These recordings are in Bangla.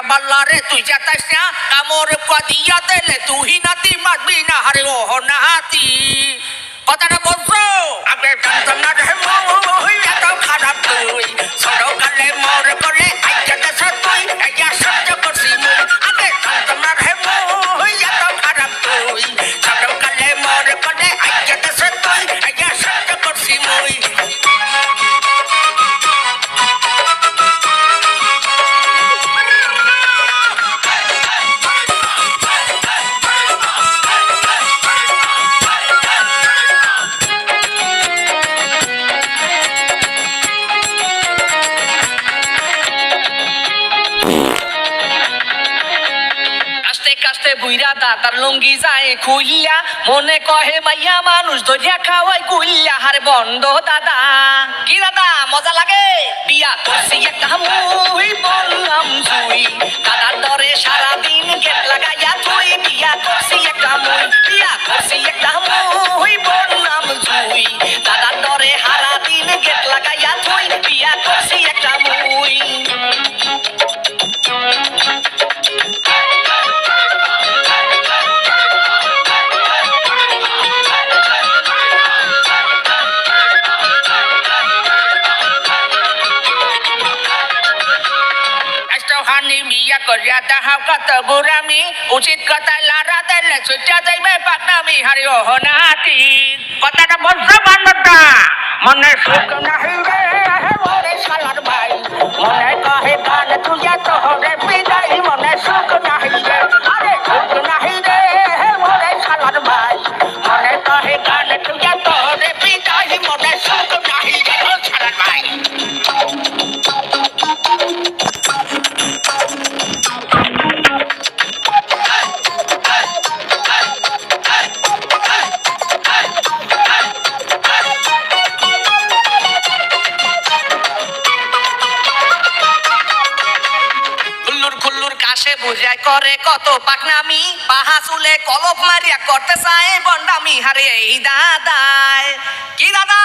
কথাটা বললা রে তুই যাতাস না কামর কদিয়া দিলে তুই নাতি মারবি না হারে ও নাতি কথাটা বলছো আগে জানতাম না রে মুই এত খারাপ তুই ছোটকালে মোর করে আইয়া দেশ তুই আইয়া সহ্য করছি মুই আগে জানতাম না রে মুই এত খারাপ তুই ছোটকালে মোর করে আইয়া দেশ তুই আইয়া সহ্য করছি মুই বুইরা দাদার লঙ্গি যায় খুইল্লা মনে কহে মাইয়া মানুষ দরিয়া খাওয়াই গুইল্লা হারে বন্ধ দাদা কি দাদা মজা লাগে বিয়া করছি একটা মুই বললাম জুই দাদার দরে সারাদিন গেট লাগাইয়া তুই বিয়া করছি একটা মুই বিয়া করছি একটা মুই বললাম জুই দাদার দরে সারাদিন গেট লাগাইয়া তুই বিয়া করছি একটা মুই করিয়া তাহাও কত গুরামি উচিত কথা লারা দিলে ছুটে যাইবে পাকনামি হারি ও নাতি কথাটা বলছো বান্নটা মনে সুখ নাহি রে ওরে শালার ভাই মনে কহে গান তুইয়া তোরে বিদায় মনে সুখ নাহি রে আরে সুখ নাহি রে ওরে শালার ভাই মনে কহে গান তুইয়া তোরে বিদায় মনে সুখ নাহি রে ও শালার ভাই করে কত পাকনামি পাহা চুলে কলপ মারিয়া করতে চায় বন্ডামি হারে এই দাদায় কি দাদা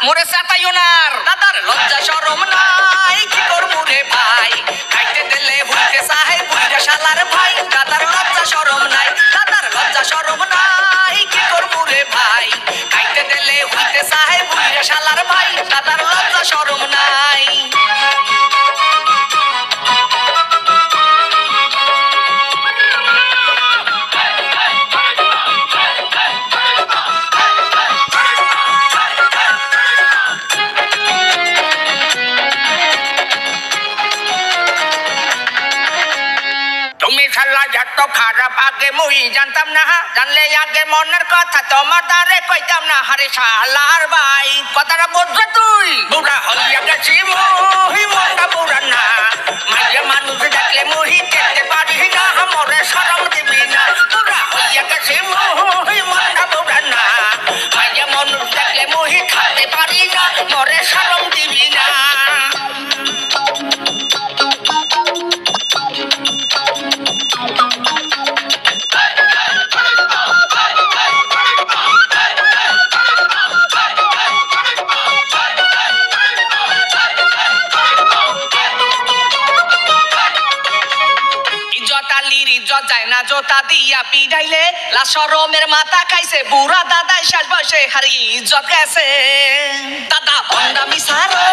মোরে চাটাইও নার দাদার লজ্জা শরম নাই কি করবো রে ভাই খাইতে দিলে হইতে চায় বুইরা শালার ভাই দাদার লজ্জা শরম নাই দাদার লজ্জা শরম নাই কি করবো রে ভাই খাইতে দিলে হইতে চায় বুইরা শালার ভাই দাদার লজ্জা শরম নাই তো খারাপ আগে মুই জানতাম না জানলে আগে মনের কথা তোমার দ্বারে কইতাম না হারে শালার ভাই কথাটা বলছো তুই বুড়া হইয়া গেছি মুই মনটা বুড়া না মাঝে মানুষ দেখলে মুহি দেখতে পারি না মরে শরম দিবি না বুড়া হইয়া গেছি মুই মনটা বুড়া না মাঝে মানুষ দেখলে মুহি খাতে পারি না মরে শরম দিবি না জোতা দিয়া পিড়াইলে লাশরমের মাথা খাইছে বুড়া দাদাই শেষ বয়সে হারি ইজ্জত গেছে দাদা বন্ডামি সারো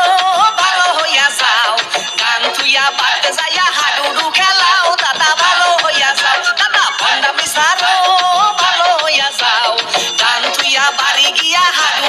ভালো হইয়া যাও গান তুইয়া বাড়তে যাইয়া হাডুডু খেলাও দাদা ভালো হইয়া যাও দাদা বন্ডামি সারো ভালো হইয়া যাও গান তুইয়া বাড়ি গিয়া হাডু